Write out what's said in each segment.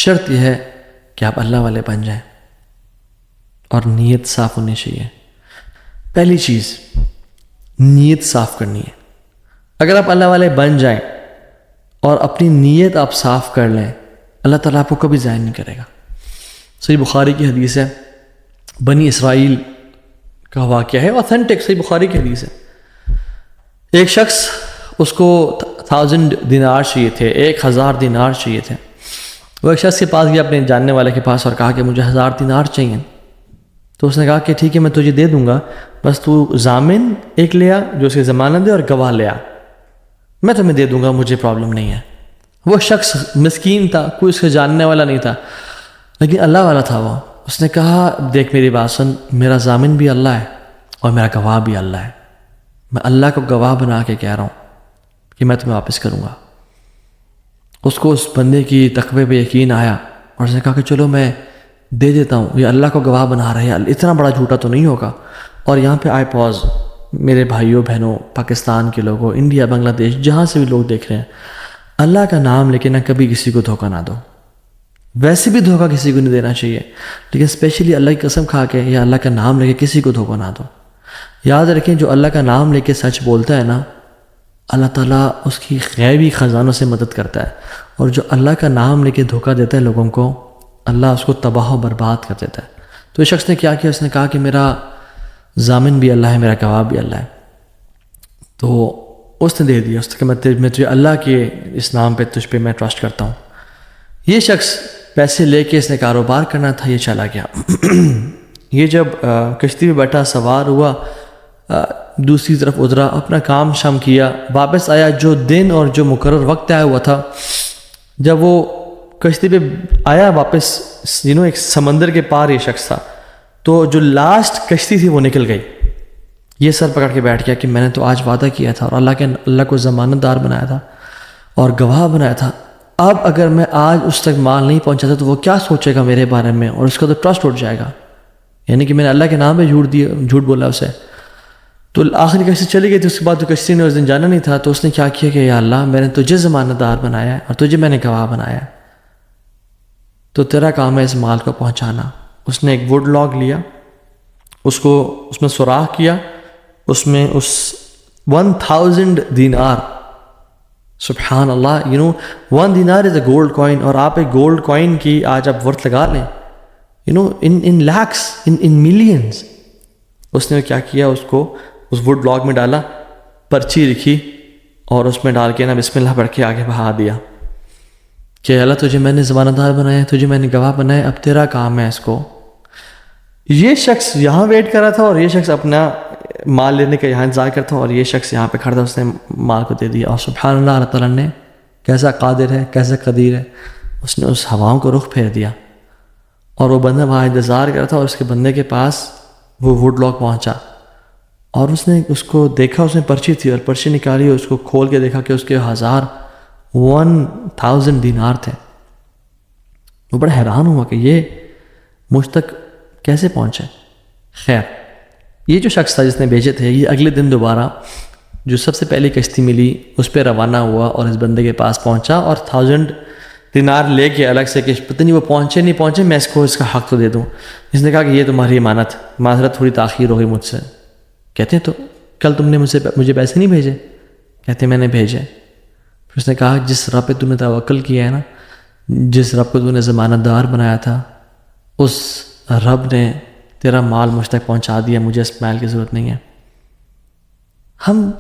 شرط یہ ہے کہ آپ اللہ والے بن جائیں اور نیت صاف ہونی چاہیے. پہلی چیز نیت صاف کرنی ہے. اگر آپ اللہ والے بن جائیں اور اپنی نیت آپ صاف کر لیں، اللہ تعالیٰ آپ کو کبھی ضائع نہیں کرے گا. صحیح بخاری کی حدیث ہے، بنی اسرائیل کا واقعہ ہے، اوتھینٹک صحیح بخاری کی حدیث ہے. ایک شخص اس کو 1000 دینار چاہیے تھے، 1000 دینار چاہیے تھے. وہ ایک شخص کے پاس گیا اپنے جاننے والے کے پاس اور کہا کہ مجھے 1000 دینار چاہیے. تو اس نے کہا کہ ٹھیک ہے میں تجھے دے دوں گا، بس تو ضامن ایک لیا جو اس کی ضمانت دے اور گواہ لیا، میں تمہیں دے دوں گا، مجھے پرابلم نہیں ہے. وہ شخص مسکین تھا، کوئی اس کے جاننے والا نہیں تھا، لیکن اللہ والا تھا وہ. اس نے کہا دیکھ میری بات سن، میرا ضامن بھی اللہ ہے اور میرا گواہ بھی اللہ ہے، میں اللہ کو گواہ بنا کے کہہ رہا ہوں کہ میں تمہیں واپس کروں گا. اس کو اس بندے کی تقوی پہ یقین آیا اور اس نے کہا کہ چلو میں دے دیتا ہوں، یہ اللہ کو گواہ بنا رہے ہیں، اتنا بڑا جھوٹا تو نہیں ہوگا. اور یہاں پہ آئے پاز میرے بھائیوں بہنوں، پاکستان کے لوگوں، انڈیا، بنگلہ دیش، جہاں سے بھی لوگ دیکھ رہے ہیں، اللہ کا نام لے کے نہ کبھی کسی کو دھوکہ نہ دو. ویسے بھی دھوکہ کسی کو نہیں دینا چاہیے، لیکن اسپیشلی اللہ کی قسم کھا کے یا اللہ کا نام لے کے کسی کو دھوکہ نہ دو. یاد رکھیں جو اللہ کا نام لے کے سچ بولتا ہے نا، اللہ تعالیٰ اس کی غیبی خزانوں سے مدد کرتا ہے. اور جو اللہ کا نام لے کے دھوکہ دیتا ہے لوگوں کو، اللہ اس کو تباہ و برباد کر دیتا ہے. تو اس شخص نے کیا کیا، اس نے کہا کہ میرا ضامن بھی اللہ ہے، میرا گواہ بھی اللہ ہے. تو اس نے دے دیا، اس نے کہا میں تجھے اللہ کے اس نام پہ تجھ پہ میں ٹرسٹ کرتا ہوں. یہ شخص پیسے لے کے اس نے کاروبار کرنا تھا، یہ چلا گیا. یہ جب کشتی پہ بیٹھا سوار ہوا، دوسری طرف اترا، اپنا کام شام کیا، واپس آیا. جو دن اور جو مقرر وقت آیا ہوا تھا، جب وہ کشتی پہ آیا واپس، ایک سمندر کے پار یہ شخص تھا، تو جو لاسٹ کشتی تھی وہ نکل گئی. یہ سر پکڑ کے بیٹھ گیا کہ میں نے تو آج وعدہ کیا تھا اور اللہ کو ضمانت دار بنایا تھا اور گواہ بنایا تھا. اب اگر میں آج اس تک مال نہیں پہنچاتا تو وہ کیا سوچے گا میرے بارے میں، اور اس کا تو ٹرسٹ اٹھ جائے گا، یعنی کہ میں نے اللہ کے نام پہ جھوٹ بولا اسے. تو آخری کشتی چلی گئی تھی. اس کے بعد تو کشتی نے اس دن جانا نہیں تھا، تو اس نے کیا کیا کہ یا اللہ میں نے تجھے ضمانت دار بنایا ہے اور تجھے میں نے گواہ بنایا ہے، تو تیرا کام ہے اس مال کو پہنچانا. اس نے ایک ووڈ لاگ لیا، اس میں سوراخ کیا، اس میں 1000 دینار. سبحان اللہ، 1 دینار از اے گولڈ کوائن. اور آپ ایک گولڈ کوائن کی آج آپ ورتھ لگا لیں، ان لیکس، ان ملینز. اس نے کیا کیا، اس کو اس ووڈ لاگ میں ڈالا، پرچی لکھی اور اس میں ڈال کے نا بسم اللہ پڑھ کے آگے بہا دیا کہ اللہ تجھے میں نے ضمانت دار بنایا ہے، تجھے میں نے گواہ بنایا، اب تیرا کام ہے اس کو. یہ شخص یہاں ویٹ کر رہا تھا اور یہ شخص اپنا مال لینے کا یہاں انتظار کرتا تھا، اور یہ شخص یہاں پہ کھڑا تھا، اس نے مال کو دے دیا. اور سبحان اللہ، اللہ تعالیٰ نے کیسا قادر ہے، کیسا قدیر ہے، اس نے اس ہواؤں کو رخ پھیر دیا. اور وہ بندہ وہاں انتظار کر رہا تھا، اور اس کے بندے کے پاس وہ ووڈ لاگ پہنچا اور اس نے اس کو دیکھا، اس میں پرچی تھی اور پرچی نکالی اور اس کو کھول کے دیکھا کہ اس کے 1000 دینار تھے. وہ بڑا حیران ہوا کہ یہ مجھ تک کیسے پہنچے. خیر، یہ جو شخص تھا جس نے بھیجے تھے، یہ اگلے دن دوبارہ جو سب سے پہلی کشتی ملی اس پہ روانہ ہوا اور اس بندے کے پاس پہنچا اور 1000 دینار لے کے الگ سے کہ پتہ نہیں وہ پہنچے نہیں پہنچے، میں اس کو اس کا حق تو دے دوں. اس نے کہا کہ یہ تمہاری امانت، معذرت تھوڑی تاخیر ہو گئی مجھ سے. کہتے تو کل تم نے مجھے پیسے نہیں بھیجے؟ کہتے میں نے بھیجے. پھر اس نے کہا جس رب پہ تم نے توکل کیا ہے نا، جس رب کو تم نے ضمانت دار بنایا تھا، اس رب نے تیرا مال مجھ تک پہنچا دیا، مجھے اس مال کی ضرورت نہیں ہے. ہم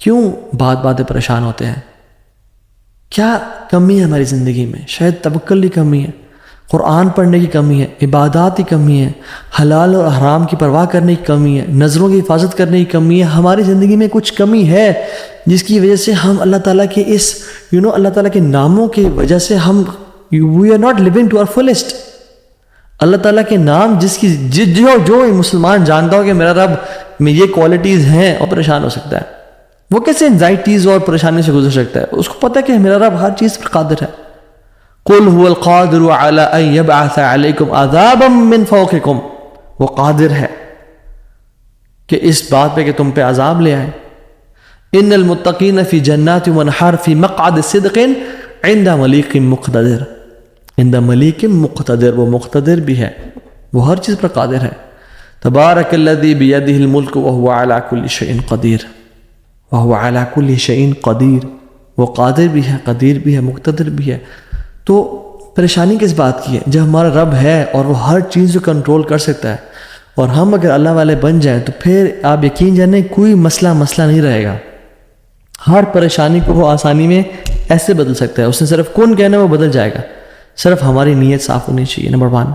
کیوں بات پریشان ہوتے ہیں؟ کیا کمی ہے ہماری زندگی میں؟ شاید توکل کی کمی ہے، قرآن پڑھنے کی کمی ہے، عبادات کی کمی ہے، حلال اور حرام کی پرواہ کرنے کی کمی ہے، نظروں کی حفاظت کرنے کی کمی ہے. ہماری زندگی میں کچھ کمی ہے جس کی وجہ سے ہم اللہ تعالیٰ کے اللہ تعالیٰ کے ناموں کی وجہ سے ہم we are not living to our fullest. اللہ تعالیٰ کے نام جو مسلمان جانتا ہو کہ میرا رب میں یہ کوالٹیز ہیں، اور پریشان ہو سکتا ہے. وہ کیسے انزائٹیز اور پریشانی سے گزر سکتا ہے؟ اس کو پتہ کہ میرا رب ہر چیز پر قادر ہے. قُلْ هُوَ الْقَادِرُ عَلَىٰ أَن يَبْعَثَ عَلَيْكُمْ عَذَابًا مِّن فَوْقِكُمْ. وہ قادر ہے کہ اس بات پہ کہ تم پہ عذاب لے آئے. إِنَّ الْمُتَّقِينَ فِي جَنَّاتٍ وَنَحَرٍ فِي مَقْعَدِ صِدْقٍ عِنْدَ مَلِيكٍ مُقْتَدِرٍ. عند ملیک مقتدر، وہ مقتدر بھی ہے، وہ ہر چیز پر قادر ہے۔ تبارک الذی بیدہ الملک وہو علی کل شیء قدیر، وہو علی کل شیء قدیر، وہ قادر بھی ہے، قدیر بھی ہے، مقتدر بھی ہے۔ تو پریشانی کس بات کی ہے؟ جب ہمارا رب ہے اور وہ ہر چیز کو کنٹرول کر سکتا ہے، اور ہم اگر اللہ والے بن جائیں تو پھر آپ یقین جانیں کوئی مسئلہ نہیں رہے گا۔ ہر پریشانی کو وہ آسانی میں ایسے بدل سکتا ہے، اس نے صرف کن کہنا ہے وہ بدل جائے گا، صرف ہماری نیت صاف ہونی چاہیے۔ نمبر 1۔